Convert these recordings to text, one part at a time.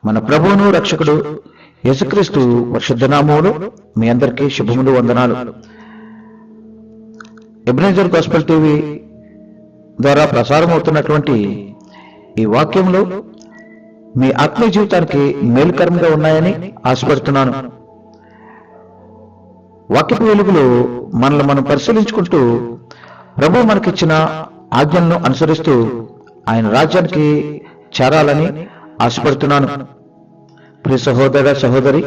మన ప్రభువును రక్షకుడు యేసుక్రీస్తు పరిశుద్ధ నామములో మీ అందరికీ శుభములు, వందనాలు. ఎబెనెజర్ గాస్పెల్ టీవీ ద్వారా ప్రసారం అవుతున్నటువంటి ఈ వాక్యంలో మీ ఆత్మీయ జీవితానికి మేలుకరంగా ఉన్నాయని ఆశపడుతున్నాను. వాక్యపు వెలుగులో మనల్ని మనం పరిశీలించుకుంటూ ప్రభు మనకిచ్చిన ఆజ్ఞలను అనుసరిస్తూ ఆయన రాజ్యానికి చేరాలని ఆశపడుతున్నాను. ప్రియ సహోదర సహోదరి,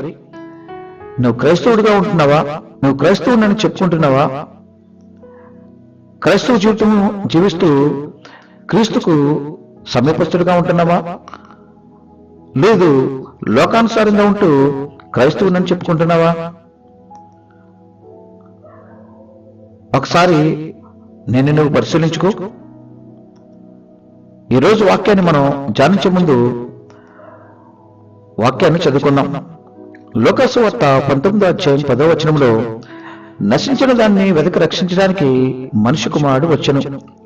నువ్వు క్రైస్తవుడిగా ఉంటున్నావా? నువ్వు క్రైస్తవుడిని చెప్పుకుంటున్నావా? క్రైస్తవ జీవితం జీవిస్తూ క్రీస్తుకు సమీపస్తుడిగా ఉంటున్నావా? లేదు లోకానుసారంగా ఉంటూ క్రైస్తవుని చెప్పుకుంటున్నావా? ఒకసారి నువ్వు పరిశీలించుకో. ఈరోజు వాక్యాన్ని మనం ధ్యానించే ముందు వాక్యాన్ని చదువుకుందాం. లోకాసు వార్త 19వ అధ్యాయం 10వ వచనంలో, నశించిన దాన్ని వెతక రక్షించడానికి మనిషి కుమారుడు వచ్చెను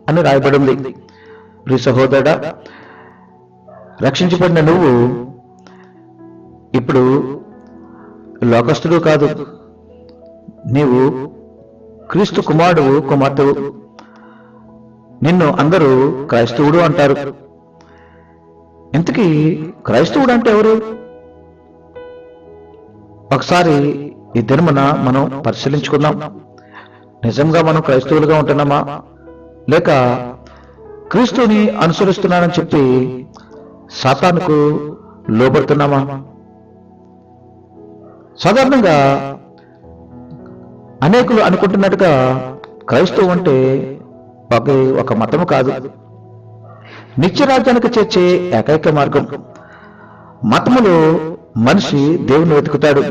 అని రాయబడింది. ప్రియ సహోదరుడా, రక్షించబడిన నువ్వు ఇప్పుడు లోకస్తుడు కాదు, నీవు క్రీస్తు కుమారుడు కుమార్తెవు. నిన్ను అందరూ క్రైస్తవుడు అంటారు. ఇంతకీ క్రైస్తవుడు అంటే ఎవరు? ఒకసారి ఈ దినమున మనం పరిశీలించుకుందాం. నిజంగా మనం క్రైస్తవులుగా ఉంటున్నామా, లేక క్రీస్తుని అనుసరిస్తున్నానని చెప్పి సాతానుకు లోబడుతున్నామా? సాధారణంగా అనేకులు అనుకుంటున్నట్టుగా క్రైస్తవం అంటే ఒక మతము కాదు, నిత్యరాజ్యానికి చేర్చే ఏకైక మార్గం. మతములో మనిషి దేవుని వెతుకుతాడు,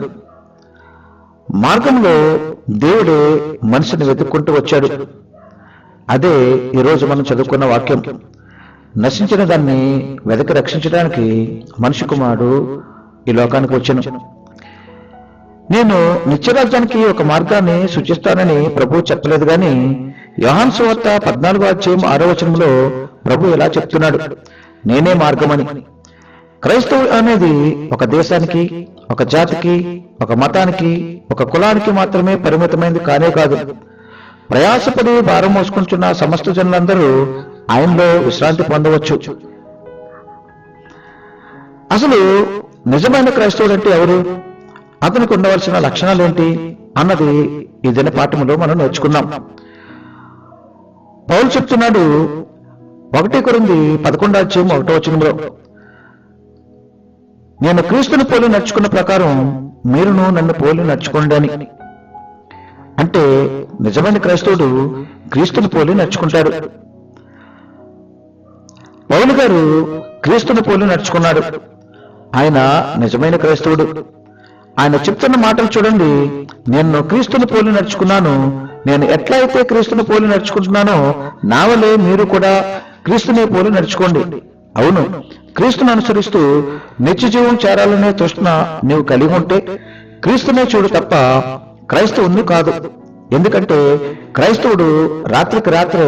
మార్గంలో దేవుడే మనిషిని వెతుక్కుంటూ వచ్చాడు. అదే ఈరోజు మనం చదువుకున్న వాక్యం. నశించిన దాన్ని వెతక రక్షించడానికి మనిషి కుమారుడు ఈ లోకానికి వచ్చాను. నేను నిత్యరాజ్యానికి ఒక మార్గాన్ని సూచిస్తానని ప్రభు చెప్పలేదు, కానీ యోహాను సువార్త 14వ అధ్యాయం 6వ వచనంలో ప్రభు ఇలా చెప్తున్నాడు, నేనే మార్గమని. క్రైస్తవుడు అనేది ఒక దేశానికి, ఒక జాతికి, ఒక మతానికి, ఒక కులానికి మాత్రమే పరిమితమైనది కానే కాదు. ప్రయాసపడి భారం మోసుకుంటున్న సమస్త జనులందరూ ఆయనలో విశ్రాంతి పొందవచ్చు. అసలు నిజమైన క్రైస్తవుడు అంటే ఎవరు? అతనికి ఉండవలసిన లక్షణాలు ఏంటి అన్నది ఈ దిన పాఠములో మనం నేర్చుకుందాం. పౌలు చెప్తున్నాడు 1 కొరింథీ 11వ అధ్యాయం 1వ వచనంలో, నేను క్రీస్తుని పోలి నడుచుకున్న ప్రకారం మీరును నన్ను పోలి నడుచుకోండి అని. అంటే నిజమైన క్రైస్తవుడు క్రీస్తుని పోలి నడుచుకుంటాడు. పౌలు గారు క్రీస్తుని పోలి నడుచుకున్నాడు. ఆయన నిజమైన క్రైస్తవుడు. ఆయన చెప్తున్న మాటలు చూడండి, నేను క్రీస్తుని పోలి నడుచుకున్నాను, నేను ఎట్లా అయితే క్రీస్తుని పోలి నడుచుకుంటున్నానో నా వలే మీరు కూడా క్రీస్తుని పోలి నడుచుకోండి. అవును, క్రీస్తుని అనుసరిస్తూ నిత్య జీవం చేరాలనే తృష్ణ నీవు కలిగి ఉంటే క్రీస్తునే చూడు తప్ప క్రైస్తవుని కాదు. ఎందుకంటే క్రైస్తవుడు రాత్రికి రాత్రే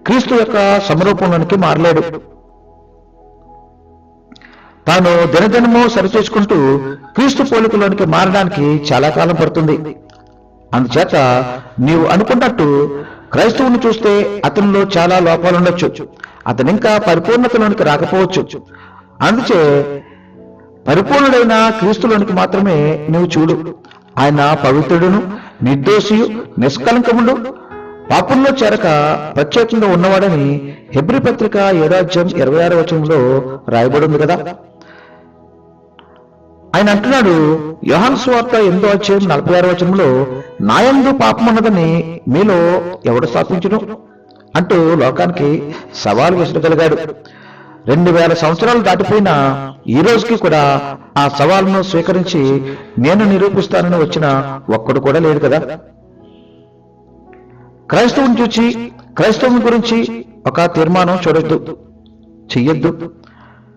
క్రీస్తు యొక్క సమరూపంలోనికి మారలేడు. తాను దినదినము సరిచేసుకుంటూ క్రీస్తు పోలికలోనికి మారడానికి చాలా కాలం పడుతుంది. అందుచేత నీవు అనుకున్నట్టు క్రైస్తవుని చూస్తే అతనిలో చాలా లోపాలుండొచ్చు, అతను ఇంకా పరిపూర్ణతలోనికి రాకపోవచ్చు. అందుచే పరిపూర్ణుడైన క్రీస్తులోనికి మాత్రమే నీవు చూడు. ఆయన పవిత్రుడును, నిర్దోషియు, నిష్కలంకముడు, పాపంలో చేరక ప్రత్యేకంగా ఉన్నవాడని హెబ్రీ పత్రిక 7వ అధ్యాయం 26వ వచనంలో రాయబడింది కదా. ఆయన అంటున్నాడు, యోహాను సువార్త 8వ అధ్యాయం 46వ వచనంలో, నాయందు పాపమున్నదని మీలో ఎవడు స్థాపించును అంటూ లోకానికి సవాలు విసరగలిగాడు. 2000 సంవత్సరాలు దాటిపోయినా ఈ రోజుకి కూడా ఆ సవాలును స్వీకరించి నేను నిరూపిస్తానని వచ్చిన ఒక్కడు కూడా లేడు కదా. క్రైస్తవుని చూచి క్రైస్తవుని గురించి ఒక తీర్మానం చెయ్యొద్దు.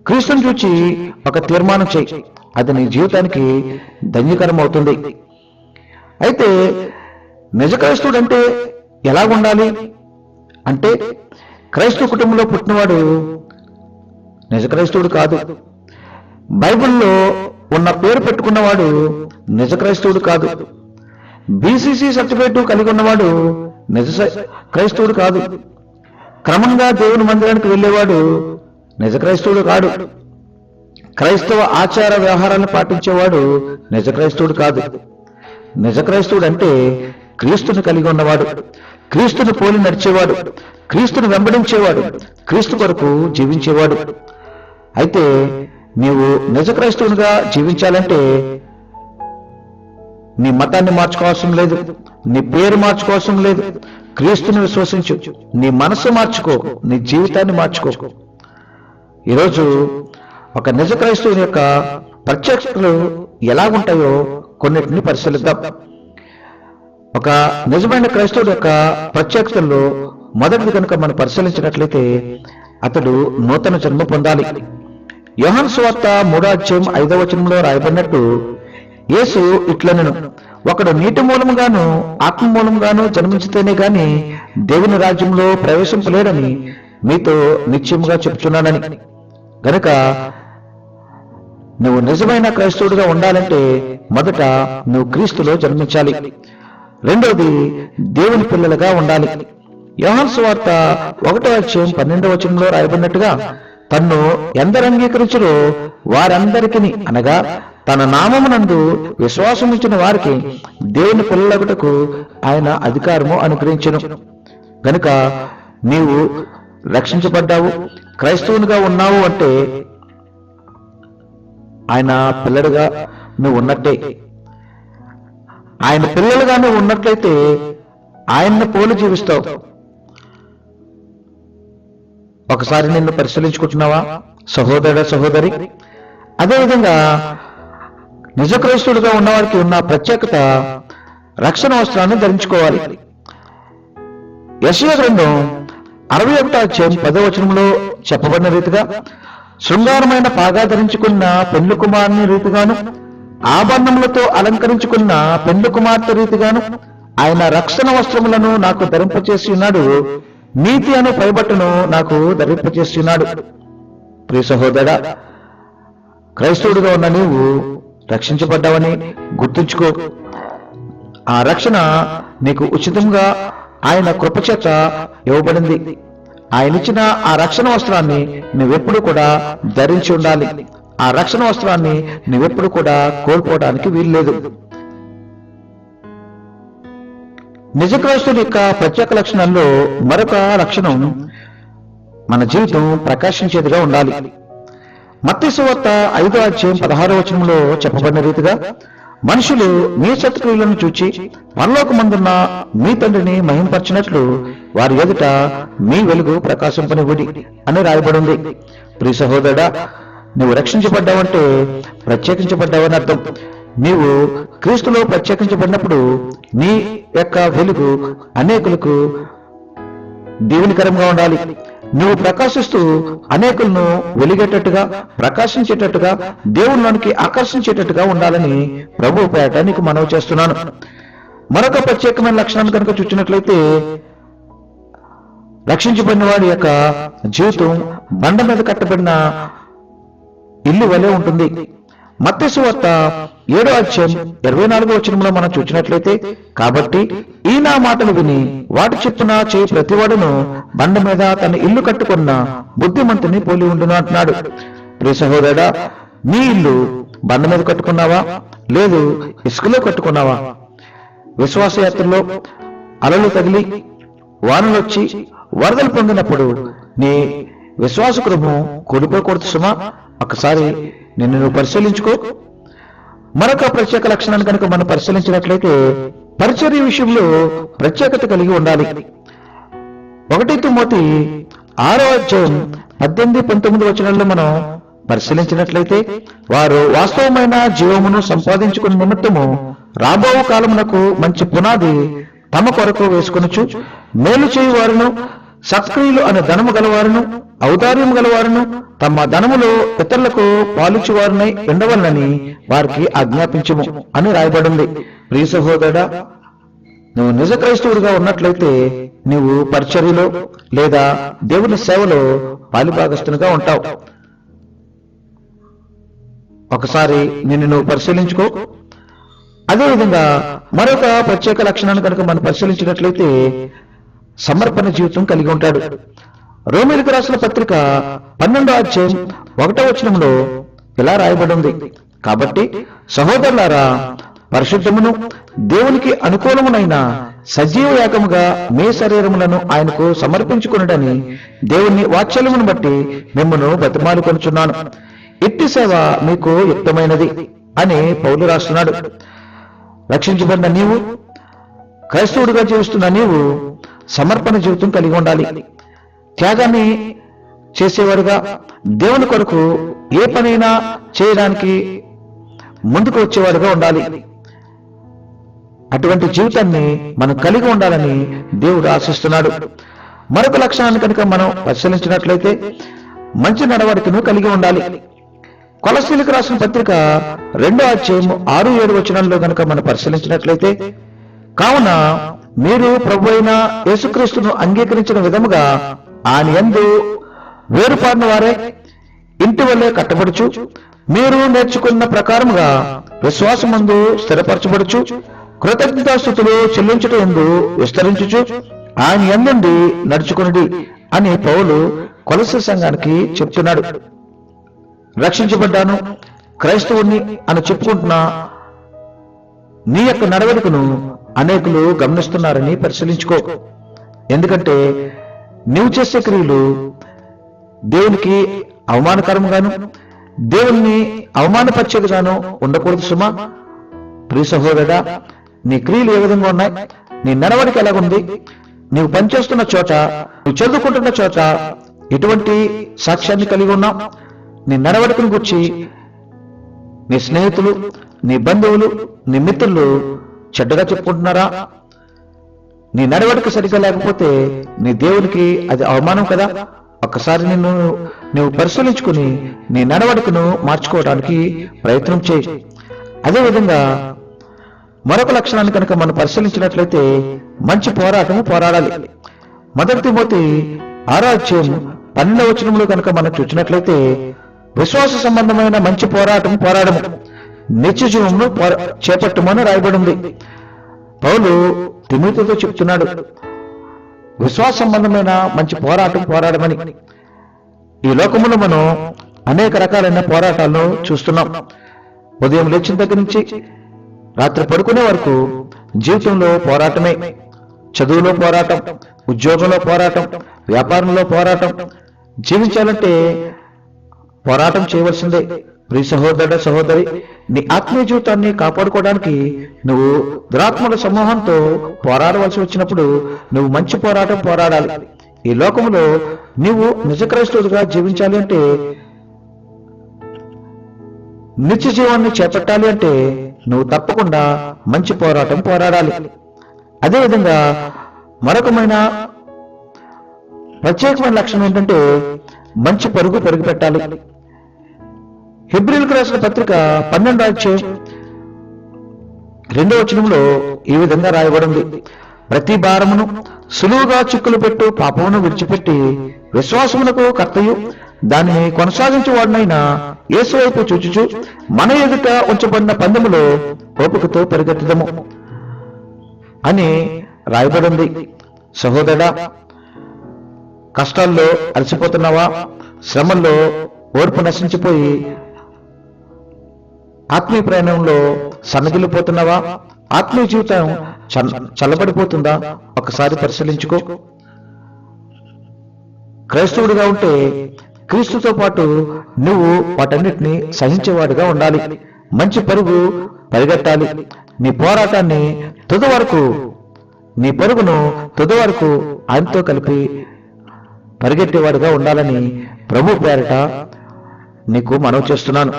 క్రీస్తుని చూచి ఒక తీర్మానం చెయ్యి, అది నీ జీవితానికి ధన్యకరం అవుతుంది. అయితే నిజ క్రైస్తవుడు అంటే ఎలా ఉండాలి అంటే, క్రైస్తవ కుటుంబంలో పుట్టినవాడు నిజ క్రైస్తవుడు కాదు. బైబిల్లో ఉన్న పేరు పెట్టుకున్నవాడు నిజ క్రైస్తవుడు కాదు. బీసీసీ సర్టిఫికేట్ కలిగి ఉన్నవాడు నిజ క్రైస్తవుడు కాదు. క్రమంగా దేవుని మందిరానికి వెళ్ళేవాడు నిజ క్రైస్తవుడు కాడు. క్రైస్తవ ఆచార వ్యవహారాలను పాటించేవాడు నిజ క్రైస్తవుడు కాదు. నిజ క్రైస్తవుడు అంటే క్రీస్తుని కలిగి ఉన్నవాడు, క్రీస్తుని పోలి నడిచేవాడు, క్రీస్తుని వెంబడించేవాడు, క్రీస్తు కొరకు జీవించేవాడు. అయితే నీవు నిజ క్రైస్తవునిగా జీవించాలంటే నీ మతాన్ని మార్చుకోవాల్సిన లేదు, నీ పేరు మార్చుకోవాల్సిన లేదు. క్రీస్తుని విశ్వసించు, నీ మనసు మార్చుకో, నీ జీవితాన్ని మార్చుకో. ఈరోజు ఒక నిజ క్రైస్తవుని యొక్క ప్రత్యక్షతలు ఎలాగుంటాయో కొన్నిటిని పరిశీలిద్దాం. ఒక నిజమైన క్రైస్తవుడి యొక్క ప్రత్యక్షతల్లో మొదటిది కనుక మనం పరిశీలించినట్లయితే అతడు నూతన జన్మ పొందాలి. యోహాను సువార్త 3:5 రాయబడినట్టు యేసు ఇట్లనెను, ఒకడు నీటి మూలముగాను ఆత్మ మూలముగాను జన్మించితేనే గాని దేవుని రాజ్యంలో ప్రవేశింపలేడని మీతో నిశ్చయముగా చెప్తున్నానని. గనుక నువ్వు నిజమైన క్రైస్తవుడిగా ఉండాలంటే మొదట నువ్వు క్రీస్తులో జన్మించాలి. రెండవది దేవుని పిల్లలుగా ఉండాలి. యోహాను సువార్త 1:12 రాయబడినట్టుగా తన్ను ఎందరు అంగీకరించరో వారందరికీ అనగా తన నామమునందు విశ్వాసముంచిన వారికి దేవుని పిల్లలగుటకు ఆయన అధికారము అనుగ్రహించెను. కనుక నీవు రక్షించబడ్డావు, క్రైస్తవునిగా ఉన్నావు అంటే ఆయన పిల్లడుగా నువ్వు ఉన్నట్టే. ఆయన పిల్లలుగా నువ్వు ఉన్నట్లయితే ఆయన్ని పోలి జీవిస్తావు. ఒకసారి నిన్ను పరిశీలించుకుంటున్నావా సహోదరుడ సహోదరి? అదేవిధంగా నిజ క్రైస్తవుడిగా ఉన్నవారికి ఉన్న ప్రత్యేకత రక్షణ వస్త్రాన్ని ధరించుకోవాలి. యెషయా గ్రంథం 61:10 చెప్పబడిన రీతిగా శృంగారమైన పాగా ధరించుకున్న పెండ్లి కుమారుని రీతిగాను ఆభరణములతో అలంకరించుకున్న పెండ్లి కుమార్తె రీతిగాను ఆయన రక్షణ వస్త్రములను నాకు ధరింపచేసి ఉన్నాడు, నీతి అను పైబట్టను నాకు ధరింపచేసి ఉన్నాడు. ప్రియ సహోదరా, క్రైస్తవుడిగా ఉన్న నీవు రక్షించబడ్డావని గుర్తుంచుకో. ఆ రక్షణ నీకు ఉచితంగా ఆయన కృపచేత ఇవ్వబడింది. ఆయన ఇచ్చిన ఆ రక్షణ వస్త్రాన్ని నువ్వెప్పుడు కూడా ధరించి ఉండాలి. ఆ రక్షణ వస్త్రాన్ని నువ్వెప్పుడు కూడా కోల్పోవడానికి వీల్లేదు. నిజ క్రైస్తవుడి యొక్క ప్రత్యేక లక్షణాల్లో మరొక లక్షణం మన జీవితం ప్రకాశించేదిగా ఉండాలి. మత్తయి సువార్త 5:16 చెప్పబడిన రీతిగా మనుషులు మీ సత్క్రియలను చూచి పరలోకమందున్న మీ తండ్రిని మహింపరచినట్లు వారి ఎదుట మీ వెలుగు ప్రకాశింపనివ్వుడి అని రాయబడింది. ప్రియ సహోదరుడా, నువ్వు రక్షించబడ్డావంటే ప్రత్యేకించబడ్డావని అర్థం. నీవు క్రీస్తులో ప్రత్యేకించబడినప్పుడు నీ యొక్క వెలుగు అనేకులకు దీవెనకరంగా ఉండాలి. నువ్వు ప్రకాశిస్తూ అనేకులను వెలిగేటట్టుగా, ప్రకాశించేటట్టుగా, దేవుళ్ళలోనికి ఆకర్షించేటట్టుగా ఉండాలని ప్రభువు పేరట నీకు మనవి చేస్తున్నాను. మరొక ప్రత్యేకమైన లక్షణాన్ని కనుక చూసినట్లయితే రక్షించబడిన వాడి యొక్క జీవితం బండ మీద కట్టబడిన ఇల్లు వలె ఉంటుంది. మత్తయి సువార్త 7:24 మనం చూసినట్లయితే, కాబట్టి ఈ నా మాటలు విని వాటి చొప్పున చేయి ప్రతివాడును బండ మీద తన ఇల్లు కట్టుకున్న బుద్ధిమంతుని పోలి ఉండును అంటున్నాడు. ప్రియ సహోదరుడా, నీ ఇల్లు బండ మీద కట్టుకున్నావా, లేదు ఇసుకలో కట్టుకున్నావా? విశ్వాసయాత్రలో అలలు తగిలి వానలొచ్చి వరదలు పొందినప్పుడు నీ విశ్వాస గృహం కూలిపోకూడదు సుమా. ఒకసారి నిన్ను నువ్వు పరిశీలించుకో. మరొక ప్రత్యేక లక్షణాన్ని కనుక మనం పరిశీలించినట్లయితే పరిచర్య విషయంలో ప్రత్యేకత కలిగి ఉండాలి. 1 తిమోతి 6:18-19 మనం పరిశీలించినట్లయితే, వారు వాస్తవమైన జీవమును సంపాదించుకున్న నిమిత్తము రాబో కాలమునకు మంచి పునాది తమ కొరకు వేసుకొనుచు మేలు చేయు వారును సత్క్రియలు అనే ధనము గలవారును ఔదార్యము గలవారును తమ ధనములో ఇతరులకు పాలిచ్చువారునై ఉండవలనని వారికి ఆజ్ఞాపించుము అని రాయబడింది. ప్రియ సహోదరుడా, నువ్వు నిజ క్రైస్తవుడిగా ఉన్నట్లయితే నువ్వు పరిచర్యలో లేదా దేవుని సేవలో పాలిభాగస్తునిగా ఉంటావు. ఒకసారి నిన్ను నువ్వు పరిశీలించుకో. అదేవిధంగా మరొక ప్రత్యేక లక్షణాన్ని కనుక మనం పరిశీలించినట్లయితే సమర్పణ జీవితం కలిగి ఉంటాడు. రోమీయులకు రాసిన పత్రిక 12వ అధ్యాయం 1వ వచనంలో ఇలా రాయబడి ఉంది, కాబట్టి సహోదరులారా, పరిశుద్ధమును దేవునికి అనుకూలమునైన సజీవ యాగముగా మీ శరీరములను ఆయనకు సమర్పించుకునడని దేవుని వాత్సల్యమును బట్టి మిమ్మను బతిమాలుకొనుచున్నాను. ఇట్టి సేవ మీకు యుక్తమైనది అని పౌలు రాస్తున్నాడు. రక్షించబడిన నీవు, క్రైస్తవుడిగా జీవిస్తున్న నీవు సమర్పణ జీవితం కలిగి ఉండాలి. త్యాగాన్ని చేసేవారుగా, దేవుని కొరకు ఏ పనైనా చేయడానికి ముందుకు వచ్చేవారుగా ఉండాలి. అటువంటి జీవితాన్ని మనం కలిగి ఉండాలని దేవుడు ఆశిస్తున్నాడు. మరొక లక్షణాన్ని కనుక మనం పరిశీలించినట్లయితే మంచి నడవడికను కలిగి ఉండాలి. కొలస్సీలకు రాసిన పత్రిక 2వ అధ్యాయం 6-7 వచనాల్లో కనుక మనం పరిశీలించినట్లయితే, కావున మీరు ప్రభువైన యేసుక్రీస్తును అంగీకరించిన విధముగా ఆయన యందు వేరుపాడిన వారే ఇంటి వల్లే కట్టబడుచు, మీరు నేర్చుకున్న ప్రకారముగా విశ్వాసమందు స్థిరపరచబడుచు, కృతజ్ఞతాస్తుతులు చెల్లించుట యందు విస్తరించుచు ఆయన యందుండి నడుచుకునుడి అని పౌలు కొలస్సీ సంఘానికి చెప్తున్నాడు. రక్షించబడ్డాను, క్రైస్తవుణ్ణి అని చెప్పుకుంటున్న నీ యొక్క నడవడికను అనేకులు గమనిస్తున్నారని పరిశీలించుకో. ఎందుకంటే నీవు చేసే క్రియలు దేవునికి అవమానకరంగాను, దేవుణ్ణి అవమానపరిచేదిగాను ఉండకూడదు సుమా. ప్రియ సహోదరుడా, నీ క్రియలు ఏ విధంగా ఉన్నాయి, నీ నడవడిక ఎలాగుంది, నీవు పనిచేస్తున్న చోట, నువ్వు చదువుకుంటున్న చోట ఎటువంటి సాక్ష్యాన్ని కలిగి ఉన్నావు, నీ నడవడికను గురించి నీ స్నేహితులు, నీ బంధువులు, నీ మిత్రులు చెడ్డగా చెప్పుకుంటున్నారా? నీ నడవడిక సరిగ్గా లేకపోతే నీ దేవునికి అది అవమానం కదా. ఒక్కసారి నువ్వు పరిశీలించుకుని నీ నడవడికను మార్చుకోవడానికి ప్రయత్నం చేయి. అదేవిధంగా మరొక లక్షణాన్ని కనుక మనం పరిశీలించినట్లయితే మంచి పోరాటము పోరాడాలి. 1 తిమోతి 6వ అధ్యాయం 12వ వచనంలో కనుక మనం చూసినట్లయితే, విశ్వాస సంబంధమైన మంచి పోరాటం పోరాడము, నిత్య జీవమును చేపట్టమని రాయబడింది. పౌలు తిమోతితో చెప్తున్నాడు, విశ్వాస సంబంధమైన మంచి పోరాటం పోరాడమని. ఈ లోకములో మనం అనేక రకాలైన పోరాటాలను చూస్తున్నాం. ఉదయం లేచిన దగ్గర నుంచి రాత్రి పడుకునే వరకు జీవితంలో పోరాటమే. చదువులో పోరాటం, ఉద్యోగంలో పోరాటం, వ్యాపారంలో పోరాటం. జీవించాలంటే పోరాటం చేయవలసిందే. ప్రియ సహోదరుడ, సహోదరి, నీ ఆత్మీయ జీవితాన్ని కాపాడుకోవడానికి నువ్వు దురాత్మల సమూహంతో పోరాడవలసి వచ్చినప్పుడు నువ్వు మంచి పోరాటం పోరాడాలి. ఈ లోకంలో నీవు నిజ క్రైస్తవుడిగా జీవించాలి అంటే, నిత్య జీవాన్ని చేపట్టాలి అంటే నువ్వు తప్పకుండా మంచి పోరాటం పోరాడాలి. అదేవిధంగా మరొకమైన ప్రత్యేకమైన లక్షణం ఏంటంటే మంచి పరుగు పెట్టాలి. హెబ్రీయులకు రాసిన పత్రిక 12వ అధ్యాయం 2వ వచనంలో ఈ విధంగా రాయబడింది, ప్రతి భారమును సులువుగా చిక్కులు పెట్టు పాపమును విడిచిపెట్టి విశ్వాసమునకు కర్తయు దానిని కొనసాగించేవాడినైనా యేసు వైపు చూచుచు మన ఎదుట ఉంచబడిన పందెములో ఓపికతో పరిగెత్తదము అని రాయబడింది. సహోదరా, కష్టాల్లో అలసిపోతున్నావా? శ్రమల్లో ఓర్పు నశించిపోయి ఆత్మీయ ప్రయాణంలో సన్నగిల్లిపోతున్నావా? ఆత్మీయ జీవితం చల్లబడిపోతుందా? ఒకసారి పరిశీలించుకో. క్రైస్తవుడిగా ఉంటే క్రీస్తుతో పాటు నువ్వు వాటన్నిటిని సహించేవాడిగా ఉండాలి. మంచి పరుగు పరిగెట్టాలి. నీ పోరాటాన్ని తుది వరకు, నీ పరుగును తుది వరకు ఆయనతో కలిపి పరిగెట్టేవాడిగా ఉండాలని ప్రభు పేరట నీకు మనవి చేస్తున్నాను.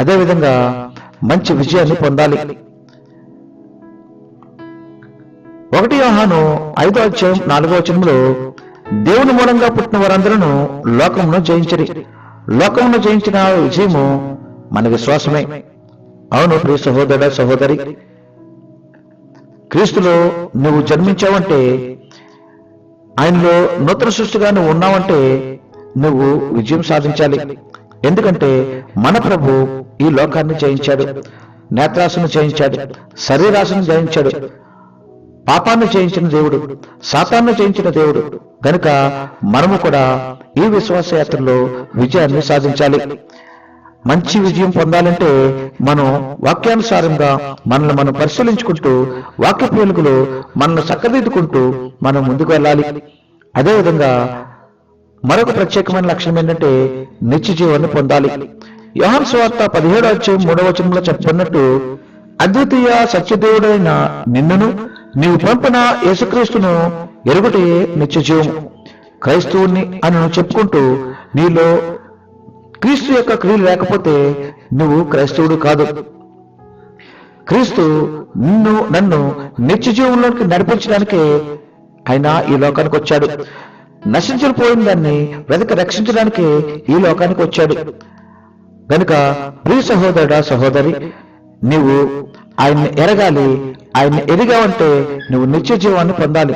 అదేవిధంగా మంచి విజయాన్ని పొందాలి. 1 యోహాను 5వ అధ్యాయం 4వ వచనంలో, దేవుని మూలంగా పుట్టిన వారందరూ లోకమును జయించరి, లోకమును జయించిన విజయము మన విశ్వాసమే. అవును ప్రియ సహోదర, సహోదరి, క్రీస్తులో నువ్వు జన్మించావంటే, ఆయనలో నూతన సృష్టిగా నువ్వు ఉన్నావంటే నువ్వు విజయం సాధించాలి. ఎందుకంటే మన ప్రభు ఈ లోకాన్ని జయించాడు, నేత్రాసును జయించాడు, శరీరాశను జయించాడు, పాపాన్ని జయించిన దేవుడు, సాతాన్ని జయించిన దేవుడు. కనుక మనము కూడా ఈ విశ్వాస యాత్రలో విజయాన్ని సాధించాలి. మంచి విజయం పొందాలంటే మనం వాక్యానుసారంగా మనల్ని మనం పరిశీలించుకుంటూ, వాక్య వెలుగులో మనల్ని చక్కదిద్దుకుంటూ మనం ముందుకు వెళ్ళాలి. అదేవిధంగా మరొక ప్రత్యేకమైన లక్షణం ఏంటంటే నిత్య జీవాన్ని పొందాలి. యోహాను సువార్త 17వ అధ్యాయం 3వ వచనంలో చెప్పబడినట్టు, అద్వితీయ సత్యదేవుడైన నిన్నును నీవు పంపిన యేసుక్రీస్తును ఎరుగుటే నిత్య జీవం. క్రైస్తవుని అని నువ్వు చెప్పుకుంటూ నీలో క్రీస్తు యొక్క క్రియలు లేకపోతే నువ్వు క్రైస్తవుడు కాదు. క్రీస్తు నన్ను నిత్య జీవంలోకి నడిపించడానికే ఆయన ఈ లోకానికి వచ్చాడు. నశించిపోయిన దాన్ని వెతక రక్షించడానికి ఈ లోకానికి వచ్చాడు. కనుక ప్రియ సహోదరుడా, సహోదరి, నీవు ఆయన్ని ఎరగాలి. ఆయన్ని ఎరిగావంటే నువ్వు నిత్య జీవాన్ని పొందాలి.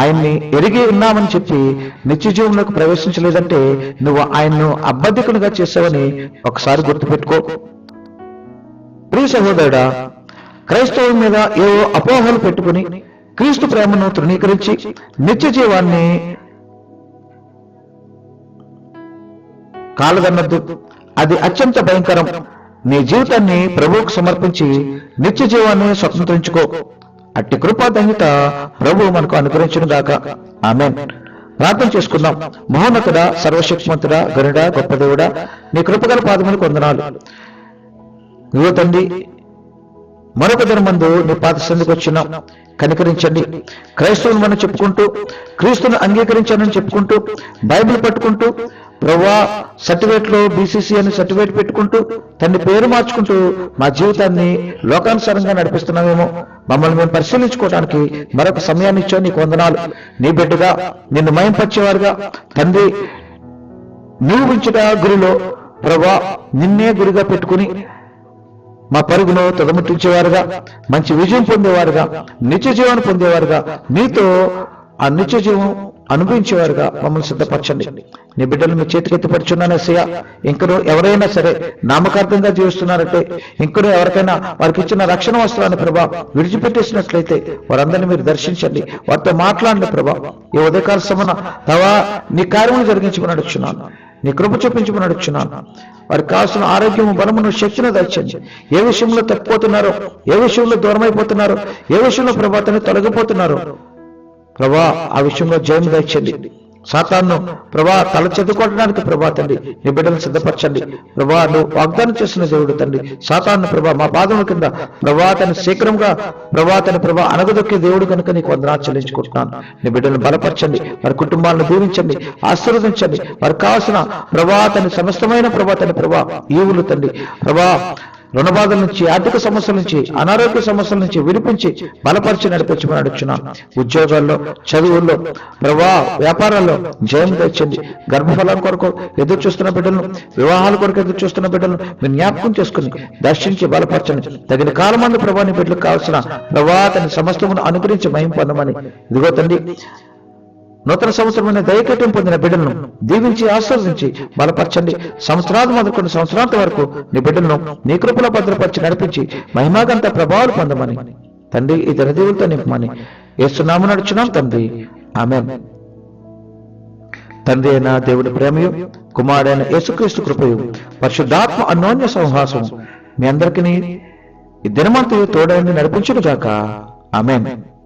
ఆయన్ని ఎరిగి ఉన్నామని చెప్పి నిత్య జీవంలోకి ప్రవేశించలేదంటే నువ్వు ఆయన్ను అబద్ధికునిగా చేసావని ఒకసారి గుర్తుపెట్టుకో. ప్రియ సహోదరుడా, క్రైస్తవం మీద ఏవో అపోహలు పెట్టుకుని క్రీస్తు ప్రేమను తృణీకరించి నిత్య జీవాన్ని కాలదన్నద్దు. అది అత్యంత భయంకరం. నీ జీవితాన్ని ప్రభువుకు సమర్పించి నిత్య జీవాన్ని స్వతంత్రించుకో. అట్టి కృపా ధన్యత ప్రభు మనకు అనుగ్రహించును గాక. ఆమేన్. ప్రార్థన చేసుకుందాం. మహోన్నతుడా, సర్వశక్తిమంతుడా, గరుడా, గొప్ప దేవుడా, నీ కృపగల పాదములకు వందనాలు. ఇదిగో తండ్రి, మరొక దినమందు నీ పాద సన్నిధికి వచ్చినాం. కనికరించండి. క్రైస్తవుని మనం చెప్పుకుంటూ, క్రీస్తును అంగీకరించానని చెప్పుకుంటూ, బైబిల్ పట్టుకుంటూ, ప్రభువా సర్టిఫికేట్ లో బీసీసీ అని సర్టిఫికేట్ పెట్టుకుంటూ, తండ్రి పేరు మార్చుకుంటూ మా జీవితాన్ని లోకానుసారంగా నడిపిస్తున్నామేమో మమ్మల్ని మేము పరిశీలించుకోవడానికి మరొక సమయాన్ని ఇచ్చావు. నీకు వందనాలు. నీ బిడ్డగా నిన్ను మయంపరిచేవారుగా తండ్రి, నీవు ఉంచిన గురిలో ప్రభువా నిన్నే గురిగా పెట్టుకుని మా పరుగును తొదముట్టించేవారుగా, మంచి విజయం పొందేవారుగా, నిత్య జీవాన్ని పొందేవారుగా, నీతో ఆ నిత్య జీవం అనుభవించేవారుగా మమ్మల్ని సిద్ధపరచండి. నీ బిడ్డలు మీ చేతికి ఎత్తిపడుచున్నాను ఎస్సయ్య. ఇంకనూ ఎవరైనా సరే నామకార్థంగా జీవిస్తున్నారంటే, ఇంకనూ ఎవరికైనా వారికి ఇచ్చిన రక్షణ వస్త్రాన్ని ప్రభా విడిచిపెట్టేసినట్లయితే వారందరినీ మీరు దర్శించండి, వారితో మాట్లాడండి ప్రభా. ఈ ఉదయకాల సమన తవా నీ కార్యములు జరిగించమని అడుగుచున్నాను, నీ కృప చూపించమని అడుగుచున్నాను. వారికి కావాల్సిన ఆరోగ్యము, బలమును, శక్తిని దయచండి. ఏ విషయంలో తప్పిపోతున్నారో, ఏ విషయంలో దూరమైపోతున్నారో, ఏ విషయంలో ప్రభాతాన్ని తొలగిపోతున్నారో ప్రభా ఆ విషయంలో జయం దయచండి. సాతాను ప్రభా తల చెదుకోవడానికి ప్రభా తండ్రి నీ బిడ్డలను సిద్ధపరచండి. ప్రభా నువ్వు వాగ్దానం చేసిన దేవుడు తండ్రి, సాతాను ప్రభా మా పాదముల కింద ప్రభా తన శీఘ్రంగా ప్రభా తన ప్రభా అనగదొక్కే దేవుడు కనుక నీకు వందనాలు చెల్లించుకుంటున్నాను. నీ బిడ్డలను బలపరచండి, వారి కుటుంబాలను దీవించండి, ఆశీర్వదించండి. వారికి కావాల్సిన ప్రభా తన సమస్తమైన ప్రభా తన ప్రభా ఈవులు తండ్రి ప్రభా రుణబాధల నుంచి, ఆర్థిక సమస్యల నుంచి, అనారోగ్య సమస్యల నుంచి విడిపించి బలపరిచి నడిపించమని అడుగుచున్నాను. ఉద్యోగాల్లో, చదువుల్లో ప్రభా వ్యాపారాల్లో జయం తెచ్చండి. గర్భఫలం కొరకు ఎదురు చూస్తున్న బిడ్డలను, వివాహాల కొరకు ఎదురు చూస్తున్న బిడ్డలను మీరు జ్ఞాపకం చేసుకుని దర్శించి బలపరచండి. తగిన కాలమందు ప్రభా నీ బిడ్డలకు కావాల్సిన ప్రభా తన సమస్తమును అనుగ్రహించి మహిమ పొందమని ఇదిగో తండ్రి నూతన సంవత్సరమైన దయకట్యం పొందిన బిడ్డలను దీవించి ఆశీర్వదించి బలపరచండి. సంవత్సరాలు మొదలుకొని సంవత్సరాంత వరకు నీ బిడ్డలను నీ కృపలో భద్రపరిచి నడిపించి మహిమాగంత ప్రభావాలు పొందమని తండ్రి ఈ ధనదేవులతో నింపమని యేసునామమున నడుచున్నాం తండ్రి. ఆమేన్. తండ్రి అయిన దేవుడి ప్రేమయు, కుమారుడైన యేసుక్రీస్తు కృపయు, పరిశుద్ధాత్మ అన్యోన్య సంహాసం మీ అందరికీ ఈ దినమంతయు తోడైంది నడిపించును గాక. ఆమేన్.